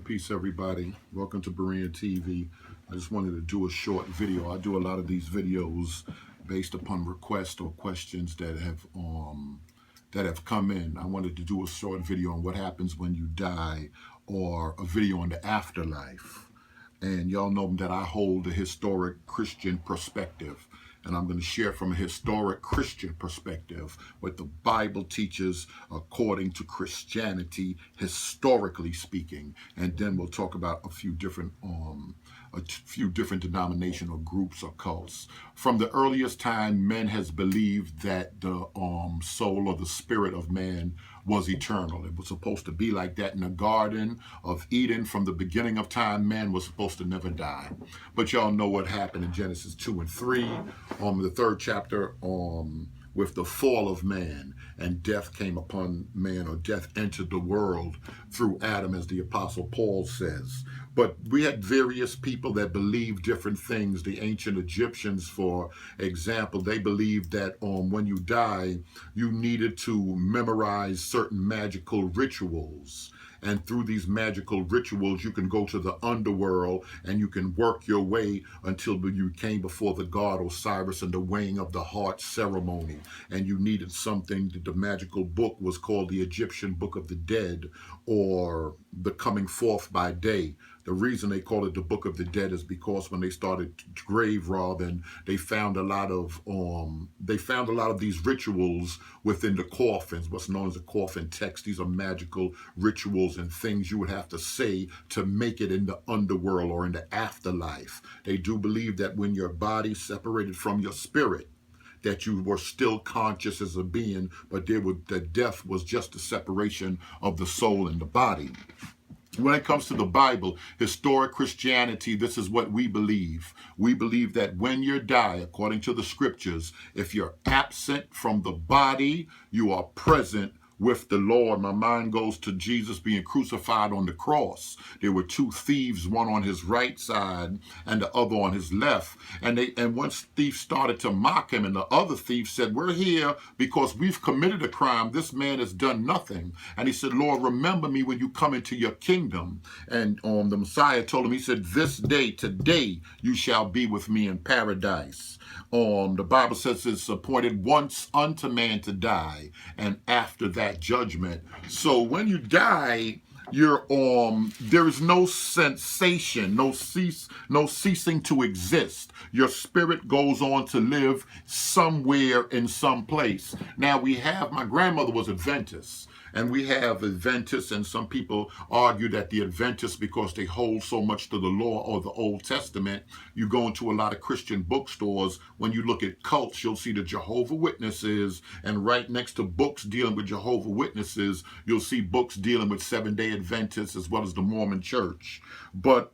Peace, everybody. Welcome to Berean TV. I just wanted to do a short video. I do a lot of these videos based upon requests or questions that have come in. I wanted to do a short video on what happens when you die, or a video on the afterlife. And y'all know that I hold a historic Christian perspective. And I'm going to share from a historic Christian perspective what the Bible teaches according to Christianity, historically speaking. And then we'll talk about a few different denominational groups or cults. From the earliest time, men has believed that the soul or the spirit of man was eternal. It was supposed to be like that in the Garden of Eden. From the beginning of time, man was supposed to never die. But y'all know what happened in Genesis 2 and 3, the third chapter, with the fall of man, and death came upon man, or death entered the world through Adam, as the Apostle Paul says. But we had various people that believed different things. The ancient Egyptians, for example, they believed that when you die, you needed to memorize certain magical rituals. And through these magical rituals, you can go to the underworld and you can work your way until you came before the god Osiris in the weighing of the heart ceremony. And you needed something. The magical book was called the Egyptian Book of the Dead, or the Coming Forth by Day. The reason they call it the Book of the Dead is because when they started grave robbing, they found a lot of these rituals within the coffins, what's known as a coffin text. These are magical rituals and things you would have to say to make it in the underworld or in the afterlife. They do believe that when your body separated from your spirit, that you were still conscious as a being, but that death was just the separation of the soul and the body. When it comes to the Bible, historic Christianity, this is what we believe. We believe that when you die, according to the scriptures, if you're absent from the body, you are present with the Lord. My mind goes to Jesus being crucified on the cross. There were two thieves, one on his right side and the other on his left. And one thief started to mock him, and the other thief said, "We're here because we've committed a crime. This man has done nothing." And he said, "Lord, remember me when you come into your kingdom." And the Messiah told him, he said, "This day, today, you shall be with me in paradise." The Bible says it's appointed once unto man to die, and after that judgment. So when you die, there is no sensation, no ceasing to exist. Your spirit goes on to live somewhere in some place. Now my grandmother was Adventist. And we have Adventists, and some people argue that the Adventists, because they hold so much to the law or the Old Testament, you go into a lot of Christian bookstores, when you look at cults, you'll see the Jehovah's Witnesses, and right next to books dealing with Jehovah's Witnesses, you'll see books dealing with Seventh-day Adventists as well as the Mormon Church. But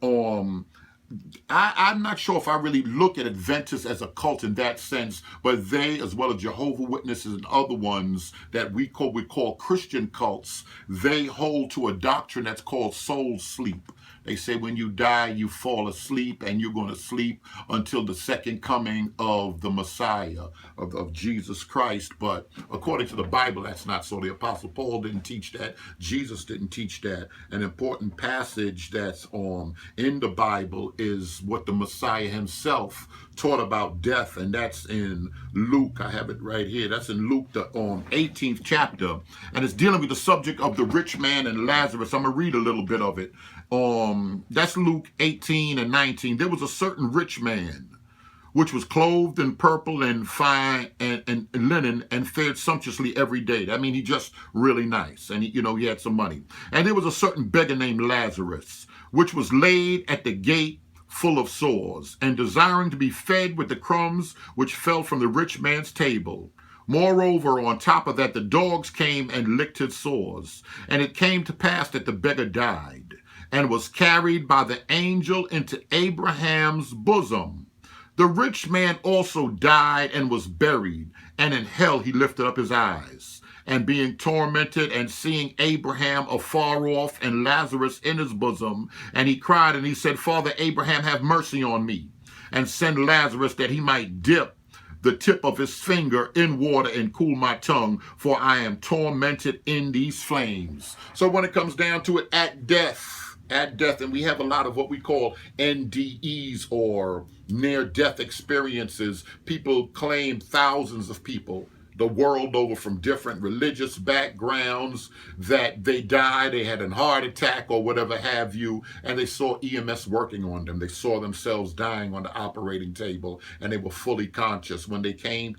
I'm not sure if I really look at Adventists as a cult in that sense, but they, as well as Jehovah's Witnesses and other ones that we call Christian cults, they hold to a doctrine that's called soul sleep. They say when you die, you fall asleep, and you're going to sleep until the second coming of the Messiah, of Jesus Christ. But according to the Bible, that's not so. The Apostle Paul didn't teach that. Jesus didn't teach that. An important passage that's in the Bible is what the Messiah himself taught about death, and that's in Luke. I have it right here. That's in Luke, the 18th chapter, and it's dealing with the subject of the rich man and Lazarus. I'm going to read a little bit of it. That's Luke 18 and 19. There was a certain rich man, which was clothed in purple and fine and linen, and fared sumptuously every day. I mean, he just really nice, and he had some money. And there was a certain beggar named Lazarus, which was laid at the gate, full of sores, and desiring to be fed with the crumbs which fell from the rich man's table. Moreover, on top of that, the dogs came and licked his sores. And it came to pass that the beggar died, and was carried by the angel into Abraham's bosom. The rich man also died and was buried, and in hell he lifted up his eyes, and being tormented, and seeing Abraham afar off and Lazarus in his bosom, and he cried and he said, "Father Abraham, have mercy on me, and send Lazarus that he might dip the tip of his finger in water and cool my tongue, for I am tormented in these flames." So when it comes down to it, at death, at death, and we have a lot of what we call NDEs, or near-death experiences. People claim, thousands of people the world over from different religious backgrounds, that they died, they had a heart attack or whatever have you, and they saw EMS working on them. They saw themselves dying on the operating table, and they were fully conscious. When they came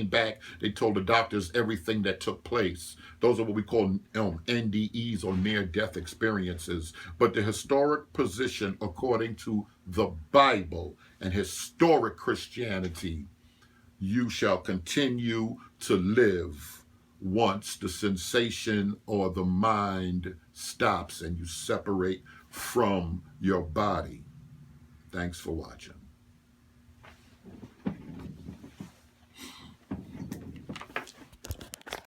back, they told the doctors everything that took place. Those are what we call NDEs, or near-death experiences. But the historic position, according to the Bible and historic Christianity, you shall continue to live once the sensation or the mind stops and you separate from your body. Thanks for watching.